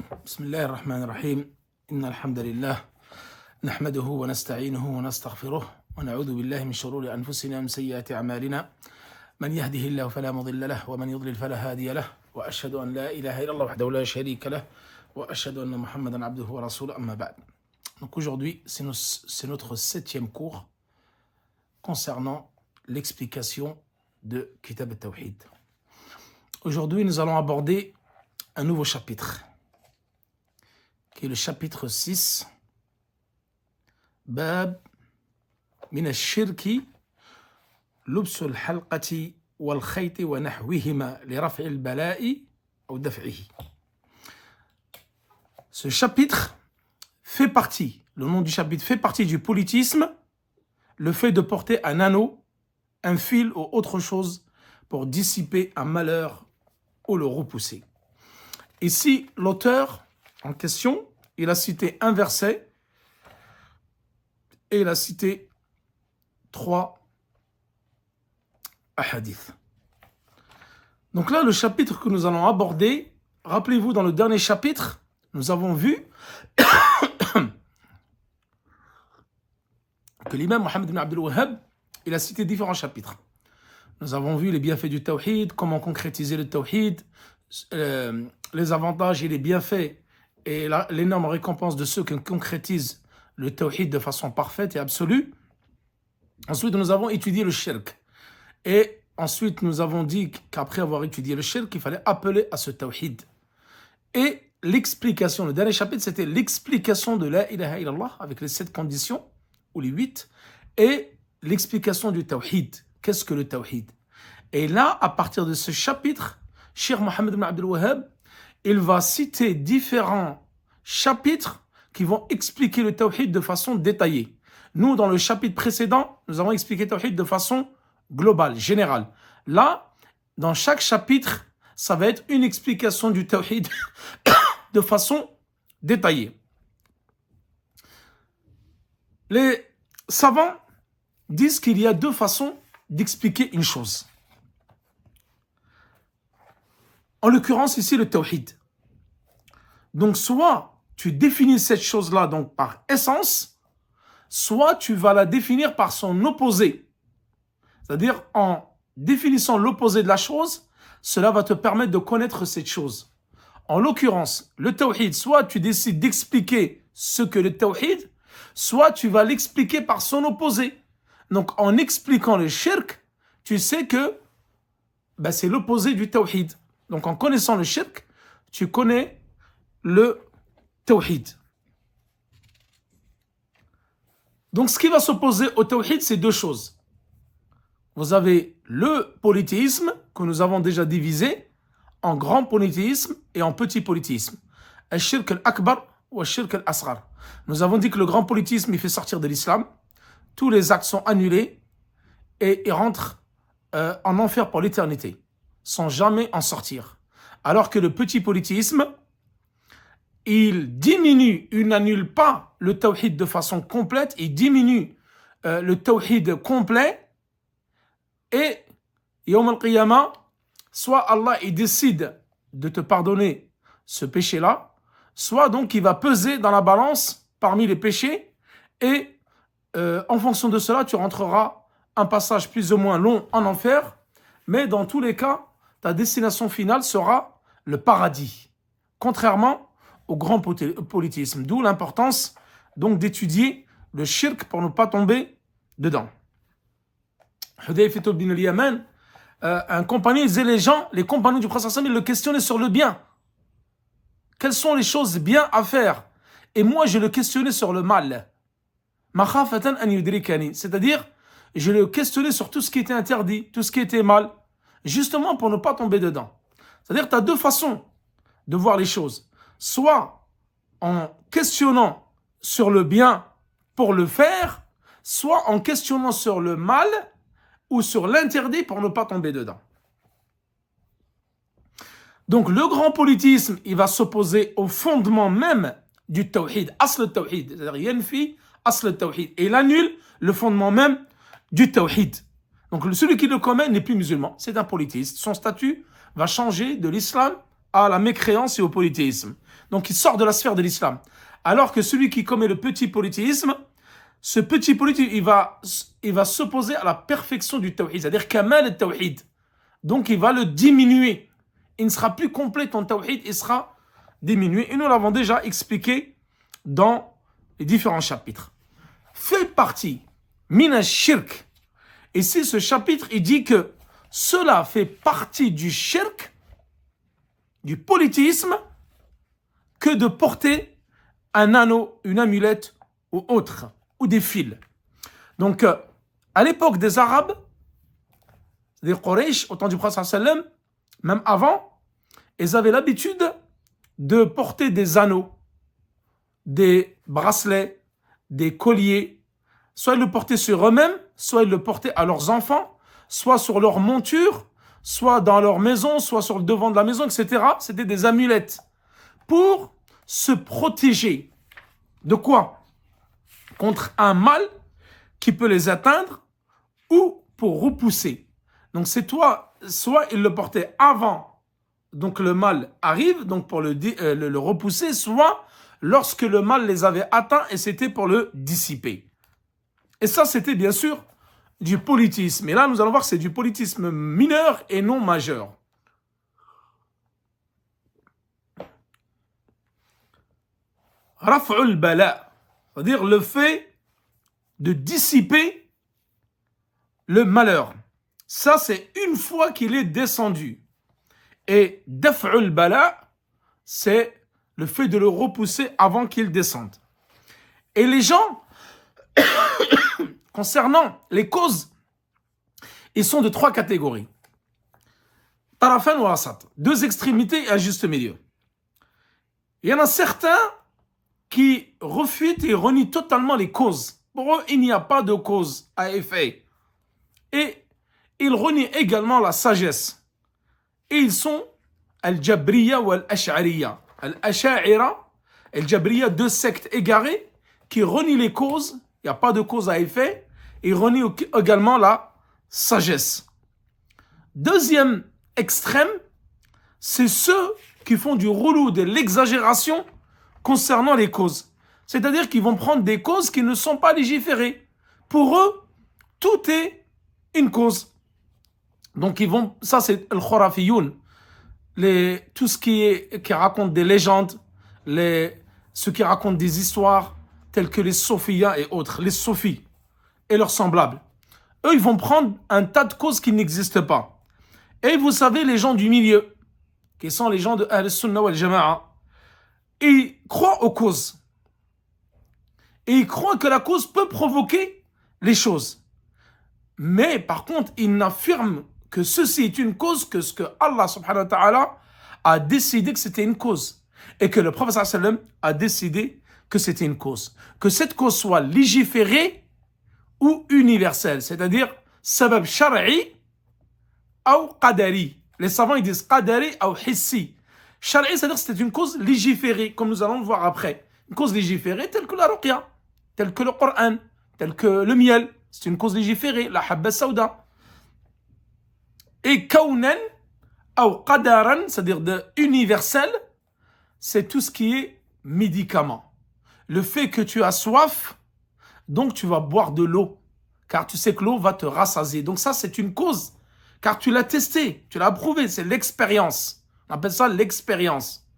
بسم الله الرحمن الرحيم إن الحمد لله نحمده ونستعينه ونستغفره ونعوذ بالله من شرور أنفسنا ومن سيئات أعمالنا من يهده الله فلا مضل له ومن يضلل فلا هادي له وأشهد أن لا إله إلا الله وحده لا شريك له وأشهد أن محمدا عبده ورسوله أما بعد. Donc aujourd'hui, c'est notre 7e cours concernant l'explication de Kitab al-Tawhid. Aujourd'hui, nous allons aborder un nouveau chapitre, qui est le chapitre 6, Bab min al-shirki lubsu al-halqati wal-khayti wa nahwihima li raf'i al-bala'i ou daf'ihi. Ce chapitre fait partie, le nom du chapitre fait partie du politisme, le fait de porter un anneau, un fil ou autre chose pour dissiper un malheur ou le repousser. Ici, l'auteur en question, il a cité un verset et il a cité 3 hadiths. Donc là, le chapitre que nous allons aborder, rappelez-vous, dans le dernier chapitre, nous avons vu que l'imam Mohammed ibn Abdul Wahhab, il a cité différents chapitres. Nous avons vu les bienfaits du tawhid, comment concrétiser le tawhid, les avantages et les bienfaits et l'énorme récompense de ceux qui concrétisent le tawhid de façon parfaite et absolue. Ensuite, nous avons étudié le shirk. Et ensuite, nous avons dit qu'après avoir étudié le shirk, il fallait appeler à ce tawhid. Et l'explication, le dernier chapitre, c'était l'explication de la ilaha illallah avec les 7 conditions, ou les 8, et l'explication du tawhid. Qu'est-ce que le tawhid? Et là, à partir de ce chapitre, Cheikh Mohammed ibn Abdul Wahhab, il va citer différents chapitres qui vont expliquer le tawhid de façon détaillée. Nous, dans le chapitre précédent, nous avons expliqué le tawhid de façon globale, générale. Là, dans chaque chapitre, ça va être une explication du tawhid de façon détaillée. Les savants disent qu'il y a 2 façons d'expliquer une chose. En l'occurrence, ici, le tawhid. Donc, soit tu définis cette chose-là donc par essence, soit tu vas la définir par son opposé. C'est-à-dire, en définissant l'opposé de la chose, cela va te permettre de connaître cette chose. En l'occurrence, le tawhid, soit tu décides d'expliquer ce que le tawhid, soit tu vas l'expliquer par son opposé. Donc, en expliquant le shirk, tu sais que c'est l'opposé du tawhid. Donc, en connaissant le shirk, tu connais le tawhid. Donc, ce qui va s'opposer au tawhid, c'est 2 choses. Vous avez le polythéisme, que nous avons déjà divisé, en grand polythéisme et en petit polythéisme. Al-shirk al-akbar ou al-shirk al-asghar. Nous avons dit que le grand polythéisme, il fait sortir de l'islam. Tous les actes sont annulés et ils rentrent en enfer pour l'éternité, sans jamais en sortir. Alors que le petit polythéisme, il diminue, il n'annule pas le tawhid de façon complète, il diminue le tawhid complet et Yawm al-Qiyamah, soit Allah il décide de te pardonner ce péché-là, soit donc il va peser dans la balance parmi les péchés et en fonction de cela, tu rentreras un passage plus ou moins long en enfer, mais dans tous les cas, ta destination finale sera le paradis, contrairement au grand polythéisme. D'où l'importance donc d'étudier le shirk pour ne pas tomber dedans. Hudayfa ibn al-Yaman, un compagnon, il disait les compagnons du prophète, ils le questionnaient sur le bien. Quelles sont les choses bien à faire? Et moi, je le questionnais sur le mal. C'est-à-dire, je le questionnais sur tout ce qui était interdit, tout ce qui était mal, justement pour ne pas tomber dedans. C'est-à-dire, tu as 2 façons de voir les choses. Soit en questionnant sur le bien pour le faire, soit en questionnant sur le mal ou sur l'interdit pour ne pas tomber dedans. Donc, le grand polythéisme, il va s'opposer au fondement même du tawhid, asl tawhid, c'est-à-dire yanfi asl tawhid, et il annule le fondement même du tawhid. Donc celui qui le commet n'est plus musulman, c'est un polythéiste. Son statut va changer de l'islam à la mécréance et au polythéisme. Donc il sort de la sphère de l'islam. Alors que celui qui commet le petit polythéisme, ce petit polythéisme, il va s'opposer à la perfection du tawhid, c'est-à-dire kamal al-tawhid. Donc il va le diminuer. Il ne sera plus complet ton tawhid, il sera diminué. Et nous l'avons déjà expliqué dans les différents chapitres. Fait partie, mina shirk. Ici, ce chapitre, il dit que cela fait partie du shirk, du polythéisme, que de porter un anneau, une amulette ou autre, ou des fils. Donc, à l'époque des Arabes, des Quraysh, au temps du prophète sallam, même avant, ils avaient l'habitude de porter des anneaux, des bracelets, des colliers. Soit ils le portaient sur eux-mêmes, soit ils le portaient à leurs enfants, soit sur leur monture, soit dans leur maison, soit sur le devant de la maison, etc. C'était des amulettes pour se protéger. De quoi? Contre un mal qui peut les atteindre ou pour repousser. Donc c'est soit ils le portaient avant, donc le mal arrive, donc pour le repousser, soit lorsque le mal les avait atteints et c'était pour le dissiper. Et ça, c'était bien sûr du politisme. Et là, nous allons voir que c'est du politisme mineur et non majeur. Raf'ul bala, c'est-à-dire le fait de dissiper le malheur. Ça, c'est une fois qu'il est descendu. Et daf'ul bala, c'est le fait de le repousser avant qu'il descende. Et les gens, concernant les causes, ils sont de 3 catégories. Tarafan ou asat, 2 extrémités et un juste milieu. Il y en a certains qui refutent et renient totalement les causes. Pour eux, il n'y a pas de cause à effet. Et ils renient également la sagesse. Et ils sont al-Jabriya ou al-Ash'ariya. Al-Ash'ira, al-Jabriya, 2 sectes égarées qui renient les causes. Il n'y a pas de cause à effet. Et renient également la sagesse. Deuxième extrême, c'est ceux qui font du roulou, de l'exagération concernant les causes. C'est-à-dire qu'ils vont prendre des causes qui ne sont pas légiférées. Pour eux, tout est une cause. Donc ils vont, ça c'est le khurafiyoun, tout ce qui raconte des légendes, ceux qui racontent des histoires, tels que les Sophia et autres, les Sophies et leurs semblables. Eux, ils vont prendre un tas de causes qui n'existent pas. Et vous savez, les gens du milieu, qui sont les gens de Ahl-Sunnah wal Jama'a, ils croient aux causes. Et ils croient que la cause peut provoquer les choses. Mais par contre, ils n'affirment que ceci est une cause que ce que Allah subhanahu wa ta'ala a décidé que c'était une cause. Et que le prophète sallam a décidé que c'était une cause. Que cette cause soit légiférée ou universelle. C'est-à-dire, sabab shar'i ou qadari. Les savants ils disent qadari ou hissi. Shar'i, c'est-à-dire que c'était une cause légiférée, comme nous allons le voir après. Une cause légiférée telle que la ruqya, telle que le Coran, telle que le miel. C'est une cause légiférée, la habba sauda. Et kaunan ou qadaran, c'est-à-dire de universel, c'est tout ce qui est médicament. Le fait que tu as soif, donc tu vas boire de l'eau, car tu sais que l'eau va te rassasier. Donc ça, c'est une cause, car tu l'as testé, tu l'as prouvé, c'est l'expérience. On appelle ça l'expérience.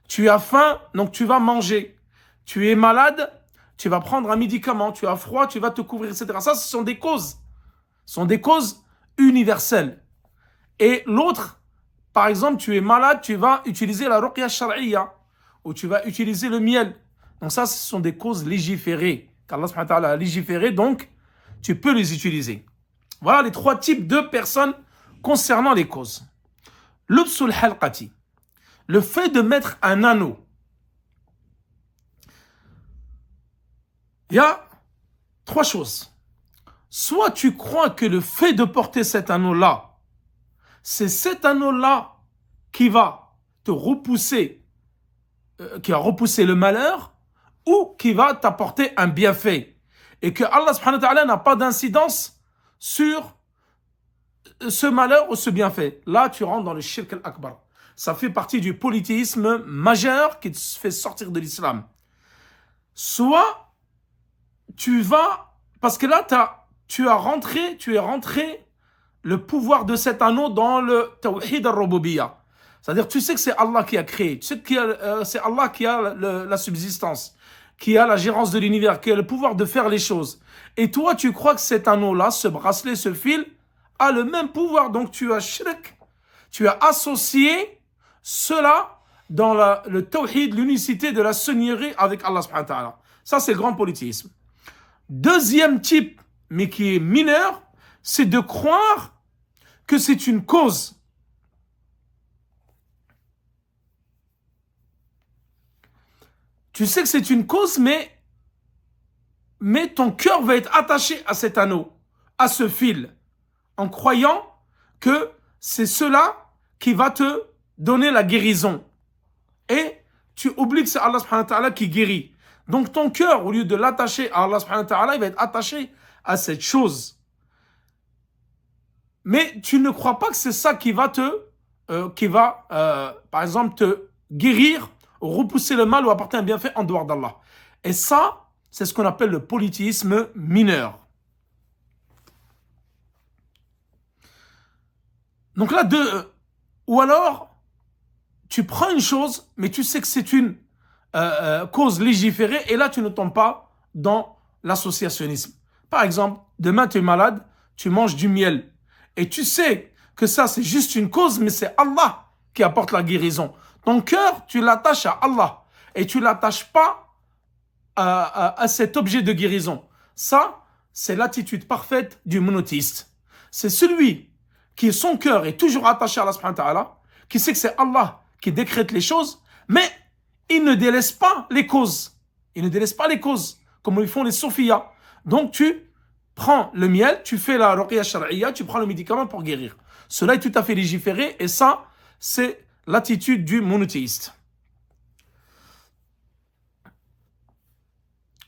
Tu as faim, donc tu vas manger. Tu es malade, tu vas prendre un médicament. Tu as froid, tu vas te couvrir, etc. Ça, ce sont des causes. Ce sont des causes universelles. Et l'autre, par exemple, tu es malade, tu vas utiliser la ruqya shar'iyya, ou tu vas utiliser le miel. Donc ça, ce sont des causes légiférées. Car Allah subhanahu wa ta'ala a légiféré, donc tu peux les utiliser. Voilà les 3 types de personnes concernant les causes. Lubsul halqati, le fait de mettre un anneau. Il y a 3 choses. Soit tu crois que le fait de porter cet anneau-là, c'est cet anneau-là qui va te repousser, qui va repousser le malheur, ou qui va t'apporter un bienfait. Et que Allah subhanahu wa ta'ala n'a pas d'incidence sur ce malheur ou ce bienfait. Là, tu rentres dans le shirk al-akbar. ça fait partie du polythéisme majeur qui te fait sortir de l'islam. Soit tu vas, parce que là tu es rentré le pouvoir de cet anneau dans le tawhid al-rububiyyah. C'est-à-dire, tu sais que c'est Allah qui a créé, tu sais que c'est Allah qui a la subsistance, qui a la gérance de l'univers, qui a le pouvoir de faire les choses. Et toi, tu crois que cet anneau-là, ce bracelet, ce fil, a le même pouvoir. Donc, tu as shirk, tu as associé cela dans le tawhid, l'unicité de la seigneurie avec Allah subhanahu wa ta'ala. Ça, c'est le grand polythéisme. Deuxième type, mais qui est mineur, c'est de croire que c'est une cause. Tu sais que c'est une cause, mais ton cœur va être attaché à cet anneau, à ce fil, en croyant que c'est cela qui va te donner la guérison. Et tu oublies que c'est Allah subhanahu wa ta'ala qui guérit. Donc ton cœur, au lieu de l'attacher à Allah subhanahu wa ta'ala, il va être attaché à cette chose. Mais tu ne crois pas que c'est ça qui va par exemple, te guérir, repousser le mal ou apporter un bienfait en dehors d'Allah. Et ça, c'est ce qu'on appelle le polythéisme mineur. Donc là, ou alors, tu prends une chose, mais tu sais que c'est une cause légiférée, et là, tu ne tombes pas dans l'associationnisme. Par exemple, demain, tu es malade, tu manges du miel, et tu sais que ça, c'est juste une cause, mais c'est Allah qui apporte la guérison. Ton cœur, tu l'attaches à Allah, et tu ne l'attaches pas à cet objet de guérison. Ça, c'est l'attitude parfaite du monothéiste. C'est celui qui, son cœur est toujours attaché à Allah subhanahu wa ta'ala, qui sait que c'est Allah qui décrète les choses, mais il ne délaisse pas les causes. Il ne délaisse pas les causes, comme ils font les soufiyas. Donc tu prends le miel, tu fais la ruqya shar'iyya, tu prends le médicament pour guérir. Cela est tout à fait légiféré, et ça, c'est l'attitude du monothéiste.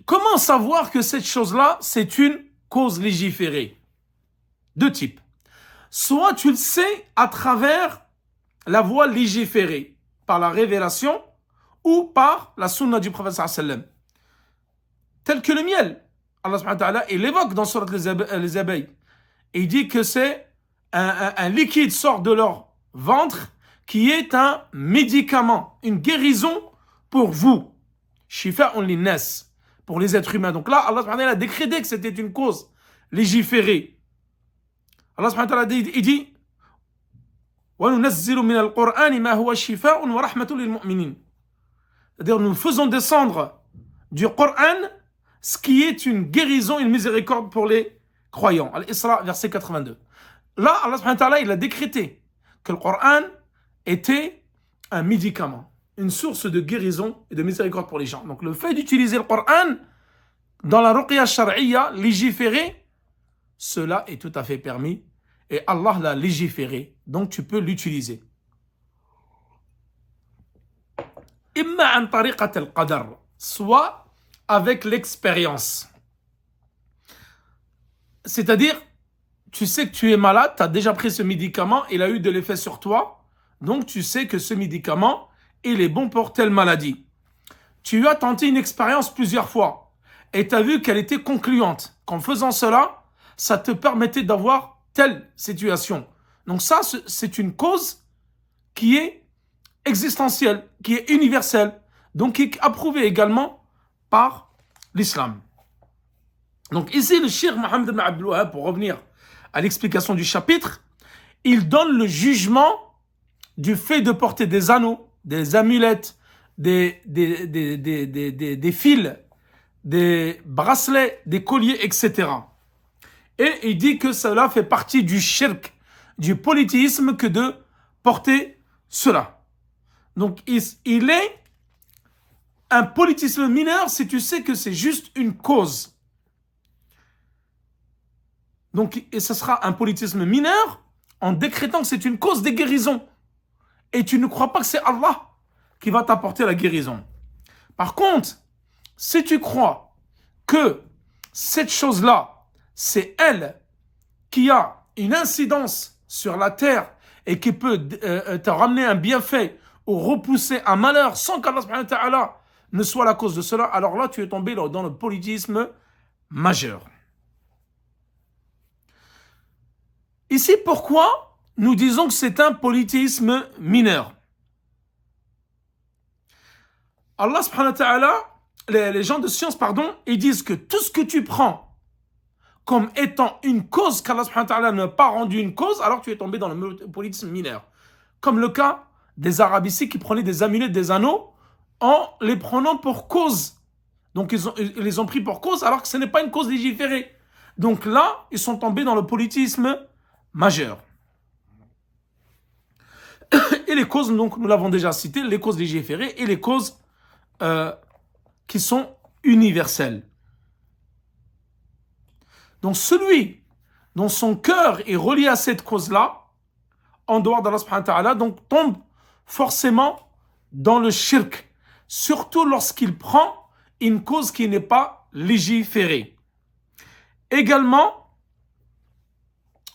Comment savoir que cette chose-là, c'est une cause légiférée? Deux types. Soit tu le sais à travers la voie légiférée, par la révélation ou par la sunna du prophète sallallahu alayhi wa sallam. Tel que le miel. Allah subhanahu wa ta'ala, il évoque dans Surat les abeilles. Et il dit que c'est un liquide sort de leur ventre qui est un médicament, une guérison pour vous. Shifa'un linnas, pour les êtres humains. Donc là, Allah subhanahu wa ta'ala a décrété que c'était une cause légiférée. Allah subhanahu wa ta'ala il dit وَنُنَزِّلُ مِنَ الْقُرْآنِ مَا هُوَ شِفَاءٌ وَرَحْمَةٌ لِلْمُؤْمِنِينَ. C'est-à-dire, nous faisons descendre du Coran ce qui est une guérison, une miséricorde pour les croyants. Al-Isra, verset 82. Là, Allah subhanahu wa ta'ala, il a décrété que le Coran était un médicament, une source de guérison et de miséricorde pour les gens. Donc, le fait d'utiliser le Coran dans la ruqya shar'iyya, légiférée, cela est tout à fait permis. Et Allah l'a légiféré, donc tu peux l'utiliser. Imma an tariqat al-qadar, soit avec l'expérience. C'est-à-dire, tu sais que tu es malade, tu as déjà pris ce médicament, il a eu de l'effet sur toi, donc tu sais que ce médicament, il est bon pour telle maladie. Tu as tenté une expérience plusieurs fois, et tu as vu qu'elle était concluante. Qu'en faisant cela, ça te permettait d'avoir telle situation. Donc ça, c'est une cause qui est existentielle, qui est universelle, donc qui est approuvée également par l'islam. Donc ici, le Cheikh Mohammed ibn Abdul Wahhab, pour revenir à l'explication du chapitre, il donne le jugement du fait de porter des anneaux, des amulettes, des fils, des bracelets, des colliers, etc. Et il dit que cela fait partie du shirk, du polythéisme, que de porter cela. Donc, il est un polythéisme mineur si tu sais que c'est juste une cause. Donc, et ce sera un polythéisme mineur en décrétant que c'est une cause des guérisons. Et tu ne crois pas que c'est Allah qui va t'apporter la guérison. Par contre, si tu crois que cette chose-là, c'est elle qui a une incidence sur la terre et qui peut te ramener un bienfait ou repousser un malheur sans qu'Allah subhanahu wa ta'ala ne soit la cause de cela, alors là, tu es tombé dans le polythéisme majeur. Ici, pourquoi nous disons que c'est un polythéisme mineur? Allah subhanahu wa ta'ala, les gens de science, ils disent que tout ce que tu prends comme étant une cause qu'Allah subhanahu wa ta'ala n'a pas rendu une cause, alors tu es tombé dans le polythéisme mineur. Comme le cas des Arabes ici qui prenaient des amulettes, des anneaux, en les prenant pour cause. Donc ils les ont pris pour cause alors que ce n'est pas une cause légiférée. Donc là, ils sont tombés dans le polythéisme majeur. Et les causes, donc nous l'avons déjà cité, les causes légiférées et les causes qui sont universelles. Donc celui dont son cœur est relié à cette cause-là, en dehors d'Allah subhanahu wa ta'ala, donc tombe forcément dans le shirk. Surtout lorsqu'il prend une cause qui n'est pas légiférée. Également,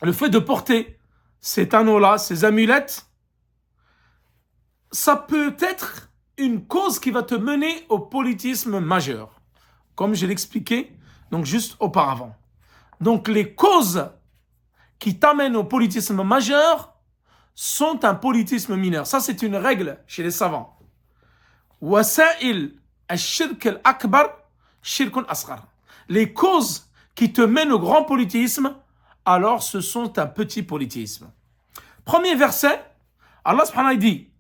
le fait de porter cet anneau-là, ces amulettes, ça peut être une cause qui va te mener au polythéisme majeur, comme je l'expliquais donc juste auparavant. Donc les causes qui t'amènent au polythéisme majeur sont un polythéisme mineur. Ça, c'est une règle chez les savants. Wasa'il al-shirk al-akbar, shirkun asghar. Les causes qui te mènent au grand polythéisme, alors ce sont un petit polythéisme. Premier verset, Allah subhanahu wa ta'ala dit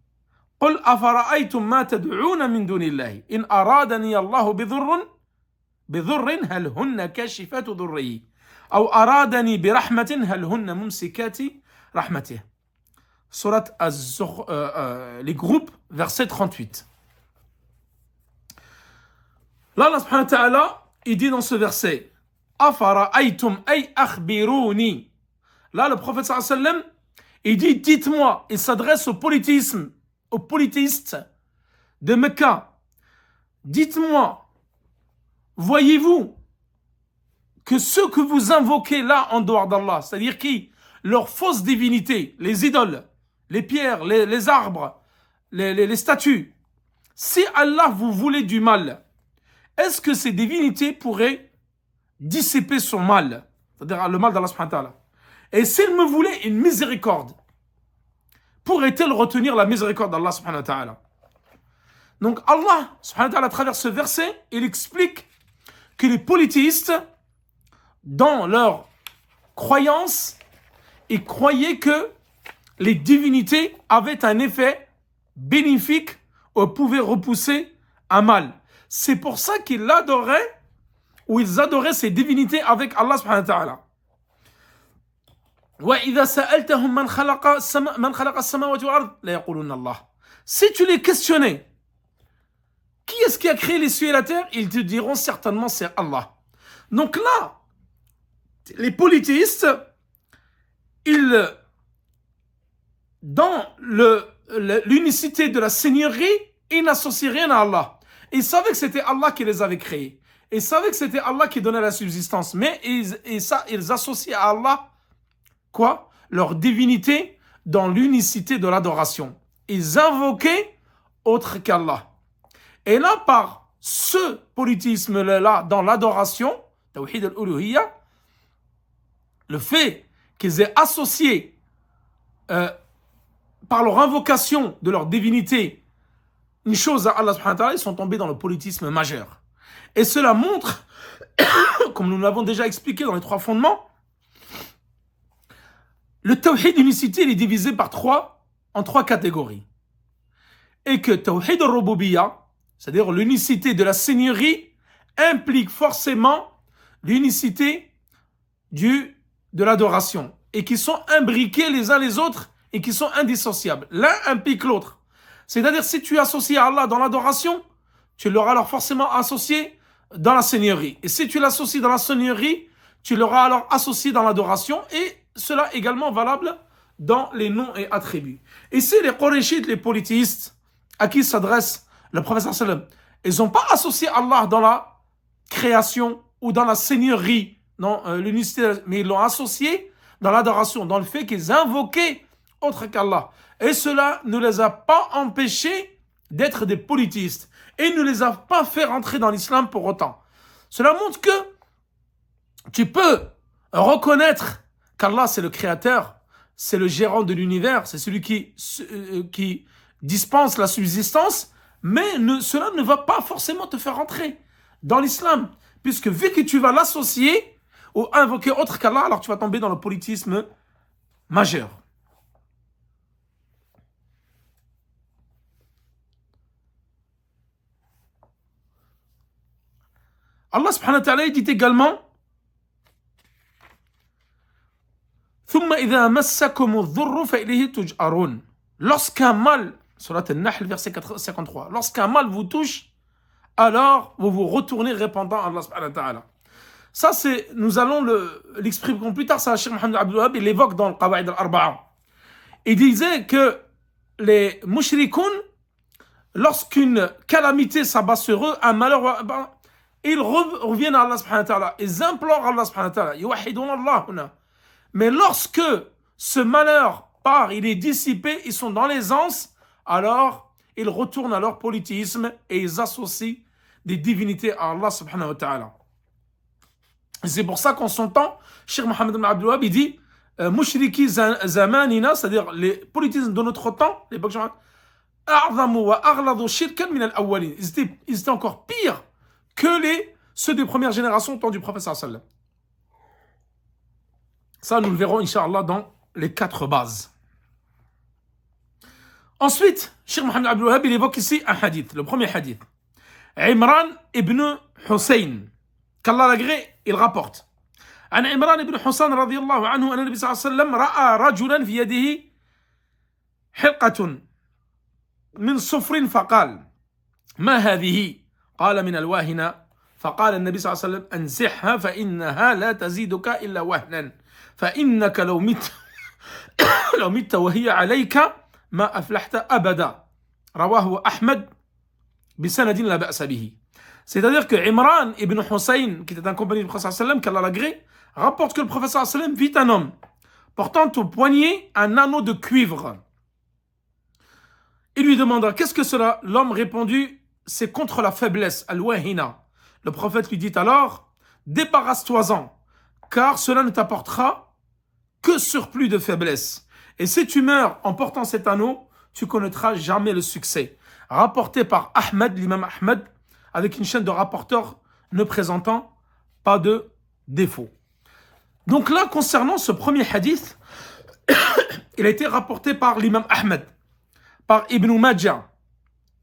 قل أفرأيتم ما تدعون من دون الله إن أرادني الله بضر هل هن كاشفات ضره أو أرادني برحمة هل هن ممسكات رحمته. Surat les groupes, verset 38. Là, Allah subhanahu wa ta'ala, il dit dans ce verset Afara'aytum ay akhbiruni. Là, le prophète sallallahu alayhi wa sallam, il dit dites-moi, il s'adresse au polythéisme, aux polythéistes de Mecca. Dites-moi, voyez-vous que ceux que vous invoquez là en dehors d'Allah, c'est-à-dire qui? Leurs fausses divinités, les idoles, les pierres, les arbres, les statues. Si Allah vous voulait du mal, est-ce que ces divinités pourraient dissiper son mal, c'est-à-dire le mal d'Allah subhanahu wa ta'ala? Et s'il me voulait une miséricorde, pourrait-elle retenir la miséricorde d'Allah subhanahu wa ta'ala? Donc Allah subhanahu wa ta'ala, à travers ce verset, il explique que les polythéistes, dans leur croyance, ils croyaient que les divinités avaient un effet bénéfique ou pouvaient repousser un mal. C'est pour ça qu'ils adoraient ou ils adoraient ces divinités avec Allah subhanahu wa ta'ala. وَإِذَا سَأَلْتَهُمْ مَنْ خَلَقَ السَّمَاوَاتِ وَالْأَرْضِ لَيَقُولُنَّ اللَّهُ. Si tu les questionnais, qui est-ce qui a créé les cieux et la terre? Ils te diront certainement c'est Allah. Donc là, les polythéistes, ils, dans l'unicité de la seigneurie, ils n'associent rien à Allah. Ils savaient que c'était Allah qui les avait créés. Ils savaient que c'était Allah qui donnait la subsistance. Mais ils associaient à Allah quoi? Leur divinité dans l'unicité de l'adoration. Ils invoquaient autre qu'Allah. Et là, par ce polythéisme-là, dans l'adoration, Tawhid al-Uluhiyya, le fait qu'ils aient associé par leur invocation de leur divinité une chose à Allah subhanahu wa ta'ala, ils sont tombés dans le polythéisme majeur. Et cela montre, comme nous l'avons déjà expliqué dans les trois fondements, le tawhid d'unicité, il est divisé en trois catégories. Et que tawhid al-Rububiyya, c'est-à-dire l'unicité de la seigneurie, implique forcément l'unicité de l'adoration. Et qui sont imbriqués les uns les autres et qui sont indissociables. L'un implique l'autre. C'est-à-dire, si tu associes Allah dans l'adoration, tu l'auras alors forcément associé dans la seigneurie. Et si tu l'associes dans la seigneurie, tu l'auras alors associé dans l'adoration. Et cela également valable dans les noms et attributs. Ici, les Qurayshites, les polythéistes, à qui s'adresse le prophète sallallahu alayhi wa sallam, ils n'ont pas associé Allah dans la création ou dans la seigneurie, non, l'unicité, mais ils l'ont associé dans l'adoration, dans le fait qu'ils invoquaient autre qu'Allah. Et cela ne les a pas empêchés d'être des polythéistes. Et ne les a pas fait rentrer dans l'islam pour autant. Cela montre que tu peux reconnaître qu'Allah c'est le créateur, c'est le gérant de l'univers, c'est celui qui dispense la subsistance, mais cela ne va pas forcément te faire rentrer dans l'islam. Puisque vu que tu vas l'associer ou invoquer autre qu'Allah, alors tu vas tomber dans le polythéisme majeur. Allah subhanahu wa ta'ala dit également ثم إذا مسكم الضر فإليه تجأرون. Lorsqu'un mal, Surat An-Nahl verset 53, lorsqu'un mal vous touche, alors vous vous retournez répandant à Allah subhanahu wa ta'ala. Ça c'est, nous allons l'exprimer plus tard, ça Cheikh Mohammed Abdul Wahhab, il l'évoque dans le Qawaïd al-Arba'a. Il disait que les mushrikoun, lorsqu'une calamité s'abat sur eux, un malheur, ils reviennent à Allah subhanahu wa ta'ala, ils implorent Allah subhanahu wa ta'ala, yuwahidun Allah huna. Mais lorsque ce malheur part, il est dissipé, ils sont dans l'aisance, alors ils retournent à leur polythéisme et ils associent des divinités à Allah subhanahu wa ta'ala. C'est pour ça qu'en son temps, Cheikh Mohammed ibn Abdul Wahhab, il dit Mushriki zamanina, c'est-à-dire les polythéismes de notre temps, l'époque a'zamu wa aghladu shirkan min al-awwalin. Ils étaient encore pires que ceux des premières générations au temps du prophète sallallahu alayhi wa sallam. Ça, nous le verrons, Inch'Allah, dans les 4 bases. Ensuite, Cheikh Mohammed Abdul Wahhab, il évoque ici un hadith, le premier hadith. Imran ibn Hussein, qu'Allah l'agrée, il rapporte. عن عمران بن حسين رضي الله عنه أن النبي صلى الله عليه وسلم رأى رجلا في يده حلقة من صفر فقال ما هذه؟ قال من الواهنة. فقال النبي صلى الله عليه وسلم أنزحها فإنها لا تزيدك إلا وهنا فإنك لو مت وهي عليك ما أفلحت أبدا. رواه أحمد بسند لا بأس به. C'est-à-dire que Imran ibn Hussein, qui était un compagnon du prophète sallallahu alayhi wa sallam, qu'Allah l'agrée, rapporte que le prophète sallallahu alayhi wa sallam vit un homme portant au poignet un anneau de cuivre. Il lui demanda qu'est-ce que cela? L'homme répondit c'est contre la faiblesse, al-wahina. Le prophète lui dit alors débarrasse-toi-en, car cela ne t'apportera que surplus de faiblesse. Et si tu meurs en portant cet anneau, tu connaîtras jamais le succès. Rapporté par Ahmed, l'imam Ahmed, avec une chaîne de rapporteurs ne présentant pas de défaut. Donc là, concernant ce premier hadith, il a été rapporté par l'imam Ahmed, par Ibn Majah,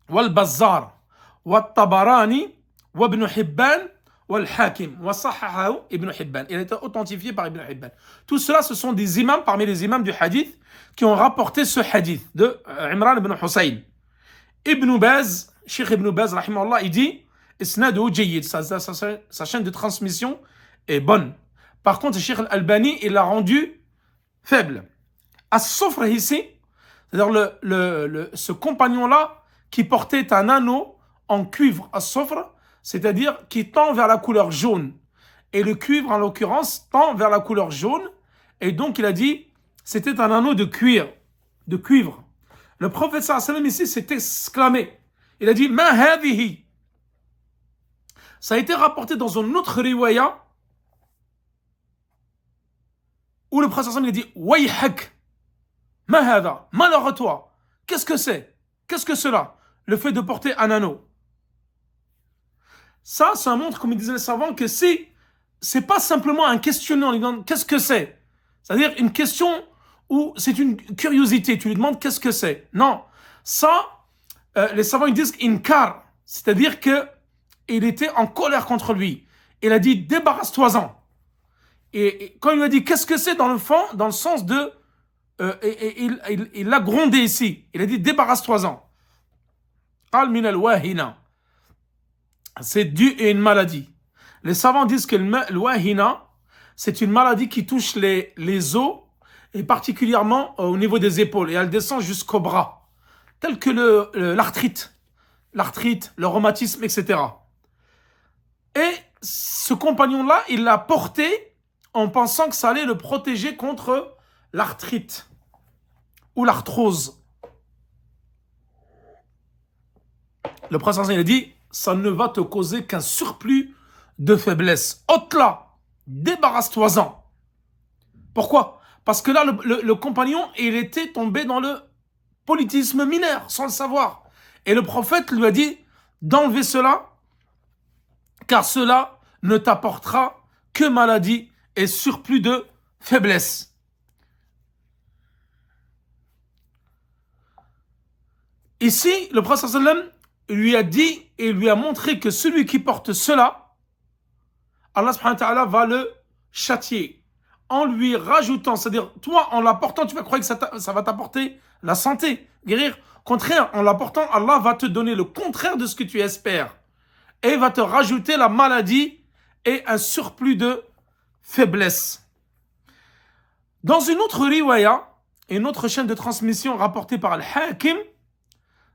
wal-Bazzar, wal-Tabarani, wal-Ibn Hibban, wal-Hakim, wal-Sahahahu, Ibn Hibban. Il a été authentifié par Ibn Hibban. Tout cela, ce sont des imams parmi les imams du hadith qui ont rapporté ce hadith de Imran ibn Hussein. Ibn Baz, Cheikh Ibn Baz, rahimahullah, il dit Isnadu jayyid, sa chaîne de transmission est bonne. Par contre, Cheikh Al-Albani, il l'a rendu faible. As-Sufr ici, c'est-à-dire ce compagnon-là qui portait un anneau en cuivre, As-Sufr, c'est-à-dire qui tend vers la couleur jaune. Et le cuivre, en l'occurrence, tend vers la couleur jaune. Et donc, il a dit, c'était un anneau de cuivre. Le prophète sallallahu alayhi wa sallam ici s'est exclamé. Il a dit, ma hadhihi. Ça a été rapporté dans une autre riwaya où le prophète sallallahu alayhi wa sallam a dit, wayhak, ma hadha, malheur à toi. Qu'est-ce que c'est? Qu'est-ce que cela? Le fait de porter un anneau. Ça montre, comme disaient les savants, que c'est pas simplement un questionnement en lui demandant qu'est-ce que c'est. C'est-à-dire une question où c'est une curiosité. Tu lui demandes qu'est-ce que c'est. Non. Ça, les savants ils disent inkar. C'est-à-dire que il était en colère contre lui. Il a dit débarrasse-toi-en. Et quand il lui a dit qu'est-ce que c'est dans le fond, dans le sens de il l'a grondé ici. Il a dit débarrasse-toi-en. Qal min al-wahina. C'est dû à une maladie. Les savants disent que le wahina, c'est une maladie qui touche les os et particulièrement au niveau des épaules et elle descend jusqu'au bras, tel que l'arthrite, le rhumatisme, etc. Et ce compagnon-là, il l'a porté en pensant que ça allait le protéger contre l'arthrite. ou l'arthrose. Le prophète il a dit, ça ne va te causer qu'un surplus de faiblesse. Ôte-la, débarrasse-toi-en. Pourquoi? Parce que là, le compagnon, il était tombé dans le politisme mineur, sans le savoir. Et le prophète lui a dit d'enlever cela, car cela ne t'apportera que maladie et surplus de faiblesse. Ici, le prophète sallam lui a dit et lui a montré que celui qui porte cela, Allah subhanahu wa ta'ala va le châtier en lui rajoutant, c'est-à-dire toi en l'apportant tu vas croire que ça va t'apporter la santé, guérir. Contraire, en l'apportant, Allah va te donner le contraire de ce que tu espères et va te rajouter la maladie et un surplus de faiblesse. Dans une autre riwaya, une autre chaîne de transmission rapportée par Al-Hakim,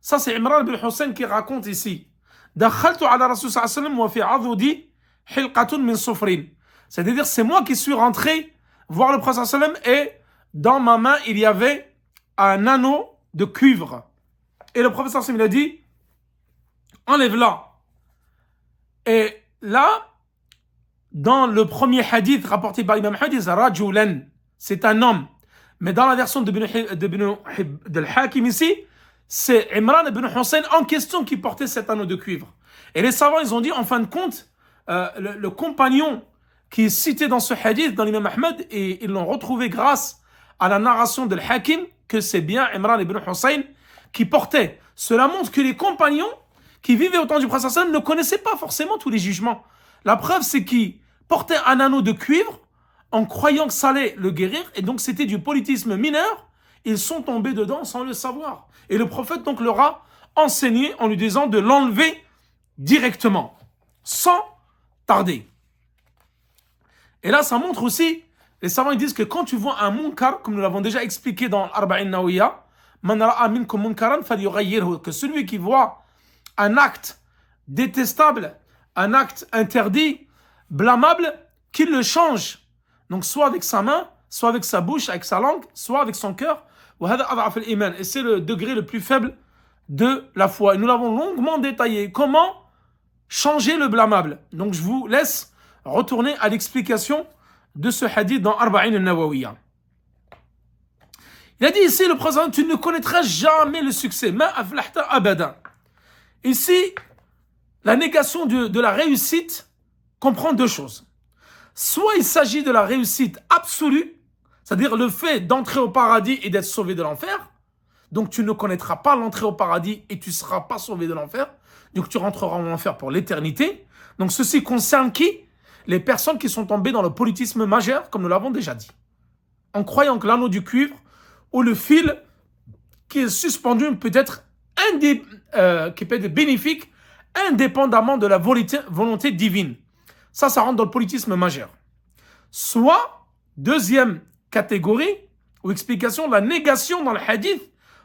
ça c'est Imran ibn Hussein qui raconte ici. Dakhaltu ala Rasul sallallahu alayhi wa sallam wa fi adudi hilqatun min sufrin. C'est-à-dire c'est moi qui suis rentré voir le prophète sallallahu alayhi wa sallam et dans ma main il y avait un anneau de cuivre. Et le prophète sallallahu alayhi wa sallam il a dit enlève-la. Et là dans le premier hadith rapporté par Imam Hadith, rajulan, c'est un homme. Mais dans la version de Al-Hakim ici, c'est Imran ibn Hussein en question qui portait cet anneau de cuivre. Et les savants, ils ont dit, en fin de compte, le compagnon qui est cité dans ce hadith, dans l'imam Ahmed, et ils l'ont retrouvé grâce à la narration de Al-Hakim, que c'est bien Imran ibn Hussein qui portait. Cela montre que les compagnons qui vivaient au temps du prophète sallam ne connaissaient pas forcément tous les jugements. La preuve, c'est qu'ils portaient un anneau de cuivre en croyant que ça allait le guérir, et donc c'était du politisme mineur. Ils sont tombés dedans sans le savoir. Et le prophète donc leur a enseigné en lui disant de l'enlever directement, sans tarder. Et là, ça montre aussi, les savants ils disent que quand tu vois un munkar, comme nous l'avons déjà expliqué dans Arba'in Nawiya, man ra'a minkum munkaran falyughayyirhu, que celui qui voit un acte détestable, un acte interdit, blâmable, qu'il le change. Donc soit avec sa main, soit avec sa bouche, avec sa langue, soit avec son cœur. Et c'est le degré le plus faible de la foi. Et nous l'avons longuement détaillé. Comment changer le blâmable? Donc je vous laisse retourner à l'explication de ce hadith dans Arba'in al-Nawawiyya. Il a dit ici, le prophète, tu ne connaîtras jamais le succès. Ma aflahta abada. Ici, la négation de la réussite comprend deux choses. Soit il s'agit de la réussite absolue, c'est-à-dire le fait d'entrer au paradis et d'être sauvé de l'enfer. Donc tu ne connaîtras pas l'entrée au paradis et tu ne seras pas sauvé de l'enfer. Donc tu rentreras en enfer pour l'éternité. Donc ceci concerne qui? Les personnes qui sont tombées dans le politisme majeur, comme nous l'avons déjà dit. En croyant que l'anneau du cuivre ou le fil qui est suspendu peut être bénéfique indépendamment de la volonté divine. Ça rentre dans le politisme majeur. Soit, deuxième catégorie ou explication, la négation dans le hadith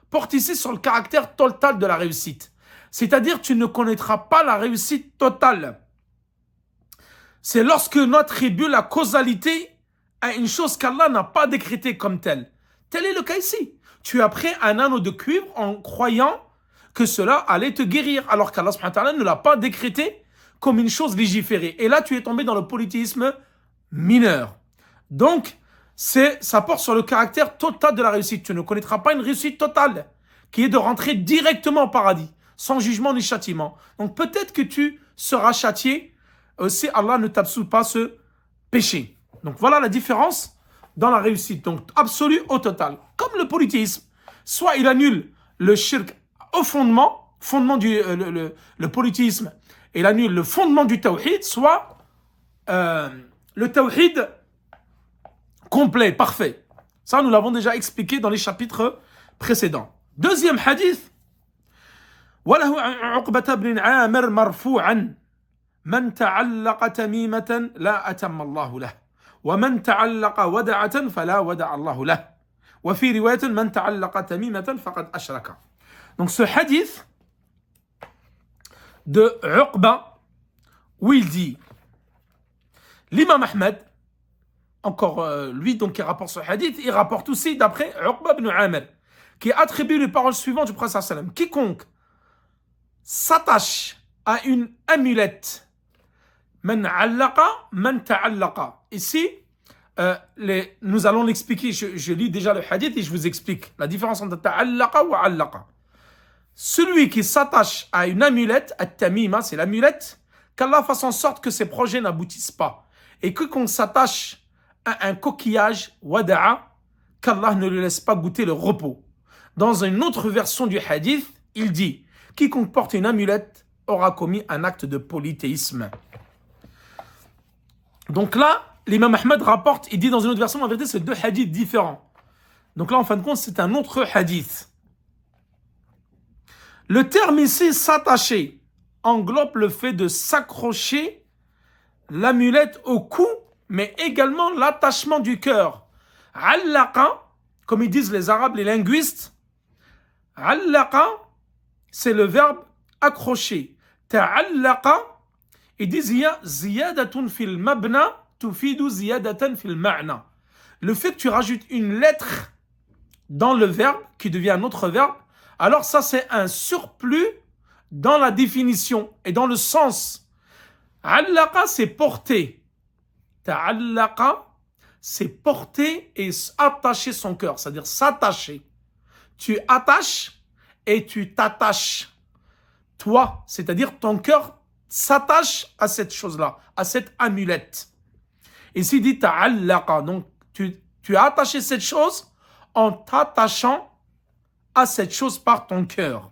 porte ici sur le caractère total de la réussite. C'est-à-dire, tu ne connaîtras pas la réussite totale. C'est lorsque l'on attribue la causalité à une chose qu'Allah n'a pas décrétée comme telle. Tel est le cas ici. Tu as pris un anneau de cuivre en croyant que cela allait te guérir, alors qu'Allah subhanahu wa ta'ala ne l'a pas décrété comme une chose légiférée. Et là, tu es tombé dans le politisme mineur. Donc, ça porte sur le caractère total de la réussite. Tu ne connaîtras pas une réussite totale, qui est de rentrer directement au paradis, sans jugement ni châtiment. Donc, peut-être que tu seras châtié si Allah ne t'absout pas ce péché. Donc, voilà la différence dans la réussite. Donc, absolue au total. Comme le polythéisme. Soit il annule le shirk au fondement du le polythéisme, et il annule le fondement du tawhid, soit le tawhid complet, parfait. Ça, nous l'avons déjà expliqué dans les chapitres précédents. Deuxième hadith. وله عقبة بن عامر مرفوعا من تعلق تميمة لا أتم الله له ومن تعلق ودعة فلا ودع الله له وفي رواية من تعلق تميمة فقد أشرك. Donc ce hadith de Uqba où il dit l'imam Ahmed, encore lui donc qui rapporte ce hadith, il rapporte aussi d'après Uqba ibn Amir qui attribue les paroles suivantes du prophète sallallahu alayhi wa sallam. Quiconque s'attache à une amulette, man allaqa, man ta'allaqa. Ici, nous allons l'expliquer. Je lis déjà le hadith et je vous explique la différence entre ta'allaqa ou allaqa. Celui qui s'attache à une amulette, at-tamima, c'est l'amulette, qu'Allah fasse en sorte que ses projets n'aboutissent pas. Et que qu'on s'attache à un coquillage, wada'a, qu'Allah ne lui laisse pas goûter le repos. Dans une autre version du hadith, il dit, quiconque porte une amulette aura commis un acte de polythéisme. Donc là, l'imam Ahmed rapporte, il dit dans une autre version, en vérité, c'est deux hadiths différents. Donc là, en fin de compte, c'est un autre hadith. Le terme ici, s'attacher, englobe le fait de s'accrocher l'amulette au cou, mais également l'attachement du cœur. Allaqa, comme ils disent les Arabes, les linguistes, allaqa, c'est le verbe accrocher. Ta'allaqa, ils disent il y a ziyadatun fil mabna tufidu ziyadatan fil ma'na. Le fait que tu rajoutes une lettre dans le verbe qui devient un autre verbe, alors ça c'est un surplus dans la définition et dans le sens. Allaqa, c'est porter. Ta'allaqa, c'est porter et attacher son cœur, c'est-à-dire s'attacher. Tu attaches et tu t'attaches. Toi, c'est-à-dire ton cœur s'attache à cette chose-là, à cette amulette. Ici, il dit ta'allaqa. Donc, tu as attaché cette chose en t'attachant à cette chose par ton cœur.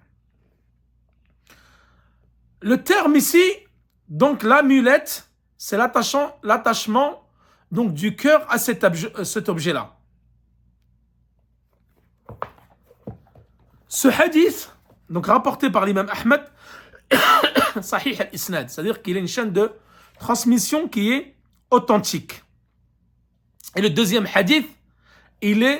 Le terme ici, donc l'amulette, c'est l'attachement donc du cœur à cet objet-là. Ce hadith, donc rapporté par l'imam Ahmed, Sahih al-Isnad, c'est-à-dire qu'il a une chaîne de transmission qui est authentique. Et le deuxième hadith,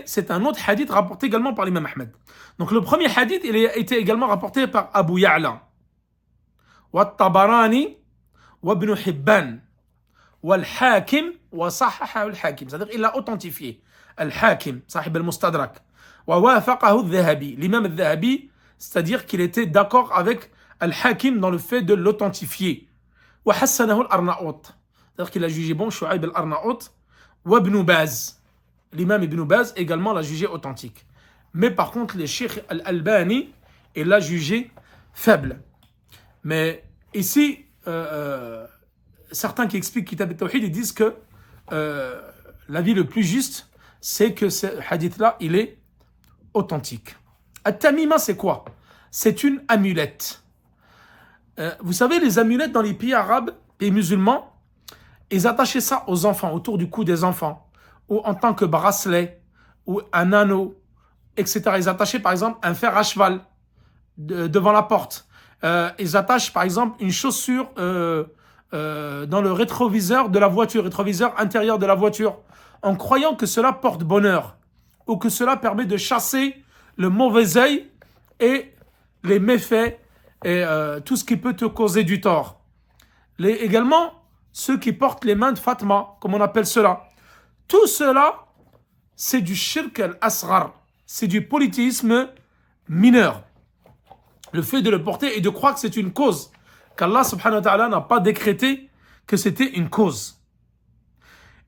c'est un autre hadith rapporté également par l'imam Ahmed. Donc le premier hadith, il a été également rapporté par Abu Ya'la, wa Tabarani, wa Ibn Hibban, wa al-Hakim, wa Sahaha al-Hakim, c'est-à-dire il l'a authentifié. Al-Hakim, Sahib al-Mustadrak, wa wafaqahu al-Dhahabi, l'imam al-Dhahabi, c'est-à-dire qu'il était d'accord avec Al-Hakim dans le fait de l'authentifier. Wa hassanahu al-Arnaout, c'est-à-dire qu'il a jugé bon Shu'aib al-Arnaout, wa Ibn Baz, l'imam Ibn Baz également l'a jugé authentique. Mais par contre, le Cheikh Al-Albani, il l'a jugé faible. Mais ici, certains qui expliquent Kitab al-Tawhid, ils disent que l'avis le plus juste, c'est que ce hadith-là, il est authentique. At-Tamima, c'est quoi? C'est une amulette. Vous savez, les amulettes dans les pays arabes et musulmans, ils attachaient ça aux enfants, autour du cou des enfants, ou en tant que bracelet, ou un anneau, etc. Ils attachaient par exemple un fer à cheval devant la porte. Ils attachent par exemple une chaussure dans le rétroviseur de la voiture, rétroviseur intérieur de la voiture, en croyant que cela porte bonheur, ou que cela permet de chasser le mauvais œil et les méfaits et tout ce qui peut te causer du tort. Également, ceux qui portent les mains de Fatma, comme on appelle cela. Tout cela, c'est du shirk al-asghar, c'est du polythéisme mineur. Le fait de le porter et de croire que c'est une cause, qu'Allah subhanahu wa ta'ala n'a pas décrété que c'était une cause.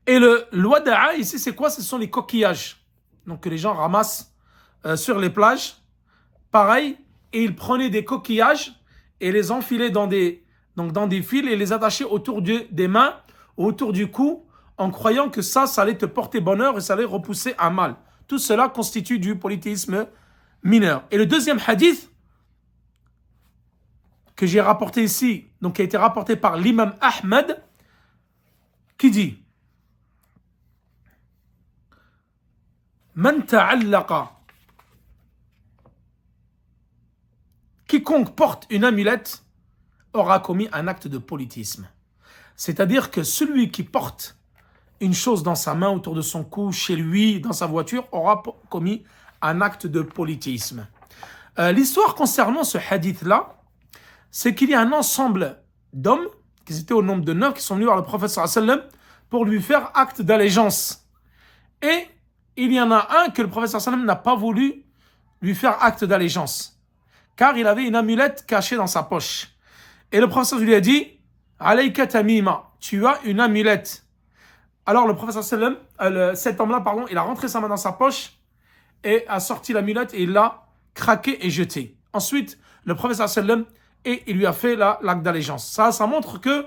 Et le wada'a ici, c'est quoi? Ce sont les coquillages, donc que les gens ramassent sur les plages. Pareil, et ils prenaient des coquillages et les enfilaient dans des fils et les attachaient autour des mains, autour du cou, en croyant que ça allait te porter bonheur et ça allait repousser un mal. Tout cela constitue du polythéisme mineur. Et le deuxième hadith que j'ai rapporté ici, donc qui a été rapporté par l'imam Ahmed, qui dit Man ta'allaqa, quiconque porte une amulette aura commis un acte de polythéisme. C'est-à-dire que celui qui porte une chose dans sa main, autour de son cou, chez lui, dans sa voiture, aura commis un acte de polythéisme. L'histoire concernant ce hadith-là, c'est qu'il y a un ensemble d'hommes, qui étaient au nombre de 9, qui sont venus voir le prophète sallallahu alayhi wa sallam pour lui faire acte d'allégeance. Et il y en a un que le prophète sallallahu alayhi wa sallam n'a pas voulu lui faire acte d'allégeance, car il avait une amulette cachée dans sa poche. Et le professeur lui a dit, Alayka tamima, tu as une amulette. Alors le professeur sallam, cet homme-là, pardon, il a rentré sa main dans sa poche et a sorti l'amulette et il l'a craqué et jeté. Ensuite, le professeur sallam, et il lui a fait l'acte d'allégeance. Ça montre que,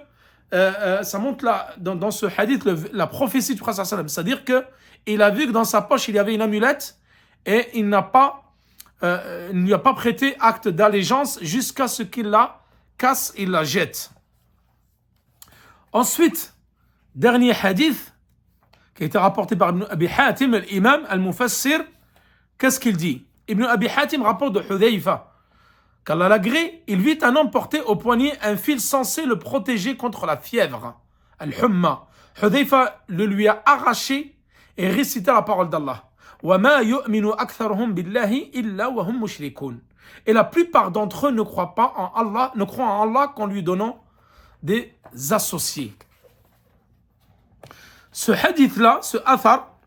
ça montre là, dans ce hadith, la prophétie du professeur sallam. C'est-à-dire que il a vu que dans sa poche, il y avait une amulette et il ne lui a pas prêté acte d'allégeance jusqu'à ce qu'il la casse, il la jette. Ensuite, dernier hadith qui a été rapporté par Ibn Abi Hatim, l'imam al-Mufassir, qu'est-ce qu'il dit? Ibn Abi Hatim rapporte de Hudhayfa qu'Allah l'agrée, il vit un homme porter au poignet un fil censé le protéger contre la fièvre, al-humma. Hudhayfa le lui a arraché et récita la parole d'Allah. وَمَا يُؤْمِنُ أَكْثَرُهُمْ بِاللَّهِ إِلَّا وَهُمْ مُشْرِكُونَ. Et la plupart d'entre eux ne croient en Allah qu'en lui donnant des associés. Ce hadith-là, ce athar,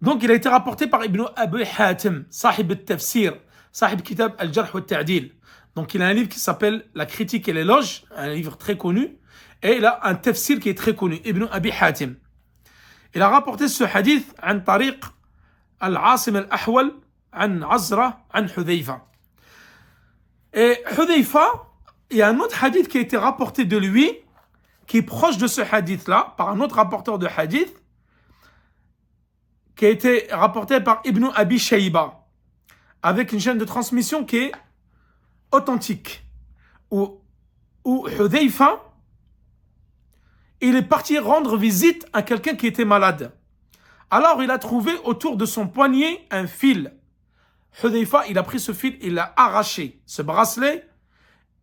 donc il a été rapporté par Ibn Abi Hatim, sahib al-tafsir, sahib kitab al-jarh wa al-ta'dil. Donc il a un livre qui s'appelle La critique et l'éloge, un livre très connu, et il a un tafsir qui est très connu, Ibn Abi Hatim. Il a rapporté ce hadith an tariq al-Asim al-Ahwal, an Azra, an Hudhayfa. Et Hudhayfa, il y a un autre hadith qui a été rapporté de lui, qui est proche de ce hadith-là, par un autre rapporteur de hadith, qui a été rapporté par Ibn Abi Shayba, avec une chaîne de transmission qui est authentique, où Hudhayfa, il est parti rendre visite à quelqu'un qui était malade. Alors il a trouvé autour de son poignet un fil. Hudhayfa, il a pris ce fil, il l'a arraché, ce bracelet,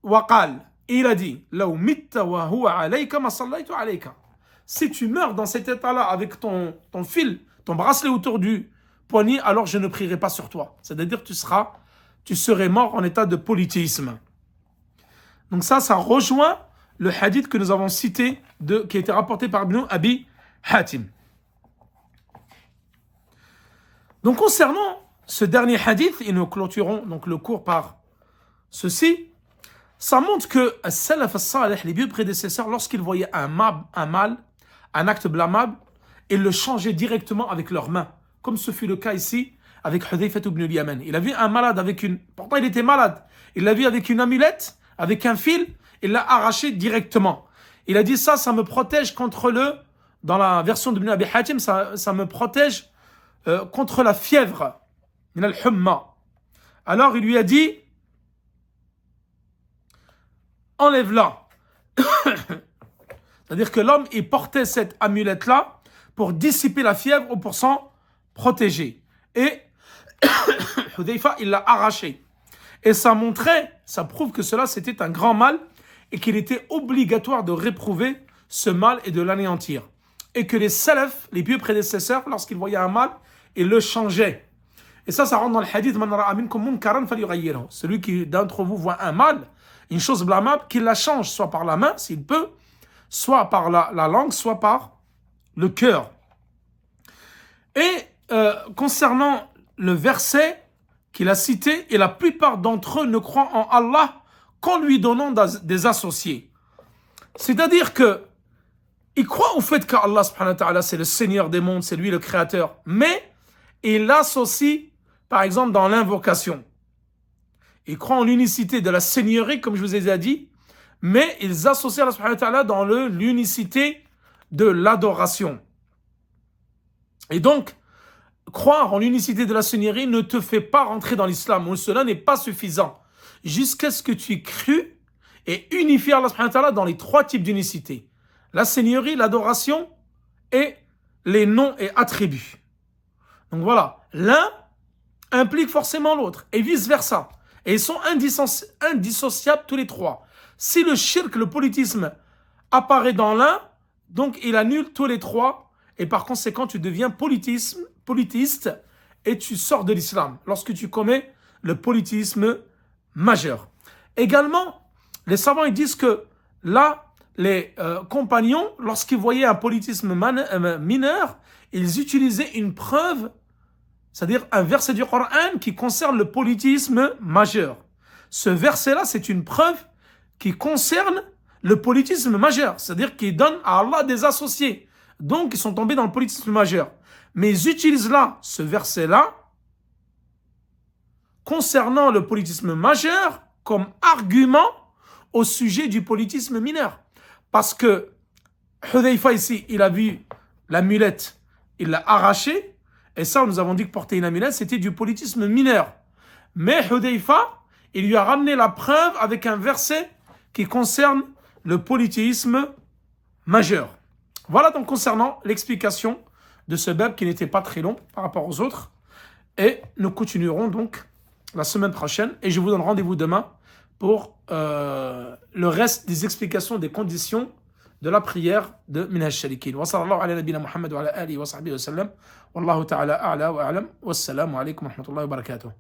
waqal. Et il a dit, Law mitta wa huwa alayka ma sallaytu alayka. Si tu meurs dans cet état-là avec ton fil, ton bracelet autour du poignet, alors je ne prierai pas sur toi. C'est-à-dire que tu serais mort en état de polythéisme. Donc ça rejoint le hadith que nous avons cité, qui a été rapporté par Ibn Abi Hatim. Donc concernant ce dernier hadith, et nous clôturons donc le cours par ceci, ça montre que as-salaf as-salih, les vieux prédécesseurs, lorsqu'ils voyaient un mal, un acte blâmable, ils le changeaient directement avec leurs mains, comme ce fut le cas ici avec Hudhayfa ibn al-Yaman. Il a vu un malade pourtant il était malade, il l'a vu avec une amulette, avec un fil, il l'a arraché directement. Il a dit ça me protège contre dans la version d'Ibn Abi Hatim, ça me protège contre la fièvre, min al-humma. Alors il lui a dit, enlève-la. C'est-à-dire que l'homme, il portait cette amulette-là pour dissiper la fièvre ou pour s'en protéger. Et Hudhayfa, il l'a arraché. Et ça prouve que cela, c'était un grand mal et qu'il était obligatoire de réprouver ce mal et de l'anéantir. Et que les salafs, les pieux prédécesseurs, lorsqu'ils voyaient un mal, ils le changeaient. Et ça rentre dans le hadith, Man ra'a minkum munkaran falyughayyirhu. Celui qui d'entre vous voit un mal, une chose blâmable, qu'il la change, soit par la main, s'il peut, soit par la langue, soit par le cœur. Et concernant le verset qu'il a cité, et la plupart d'entre eux ne croient en Allah qu'en lui donnant des associés. C'est-à-dire que ils croient au fait qu'Allah subhanahu wa ta'ala c'est le Seigneur des mondes, c'est lui le Créateur, mais ils l'associent par exemple dans l'invocation. Ils croient en l'unicité de la Seigneurie, comme je vous ai déjà dit, mais ils associent Allah subhanahu wa ta'ala dans l'unicité de l'adoration. Et donc, croire en l'unicité de la Seigneurie ne te fait pas rentrer dans l'islam. Cela n'est pas suffisant. Jusqu'à ce que tu aies cru et unifié Allah subhanahu wa ta'ala dans les trois types d'unicité. La Seigneurie, l'adoration et les noms et attributs. Donc voilà, l'un implique forcément l'autre et vice-versa. Et ils sont indissociables tous les trois. Si le shirk, le polythéisme, apparaît dans l'un, donc il annule tous les trois et par conséquent tu deviens polythéiste et tu sors de l'islam lorsque tu commets le polythéisme majeur. Également, les savants ils disent que là, les compagnons, lorsqu'ils voyaient un polythéisme mineur, ils utilisaient une preuve C'est-à-dire un verset du Coran qui concerne le polythéisme majeur. Ce verset-là, c'est une preuve qui concerne le polythéisme majeur, c'est-à-dire qui donne à Allah des associés. Donc, ils sont tombés dans le polythéisme majeur. Mais ils utilisent là, ce verset-là, concernant le polythéisme majeur, comme argument au sujet du polythéisme mineur. Parce que Hudayfa ici, il a vu l'amulette, il l'a arrachée, et ça, nous avons dit que porter une amulette, c'était du polythéisme mineur. Mais Hudayfa, il lui a ramené la preuve avec un verset qui concerne le polythéisme majeur. Voilà donc concernant l'explication de ce bab qui n'était pas très long par rapport aux autres. Et nous continuerons donc la semaine prochaine. Et je vous donne rendez-vous demain pour le reste des explications des conditions de la prière de Minhaj Shalikin. Wa sallallahu ala nabina Muhammad wa ala alihi wa sahbihi wa sallam. Wallahu ta'ala a'la wa a'lam. Wassalamu alaikum wa rahmatullahi wa barakatuh.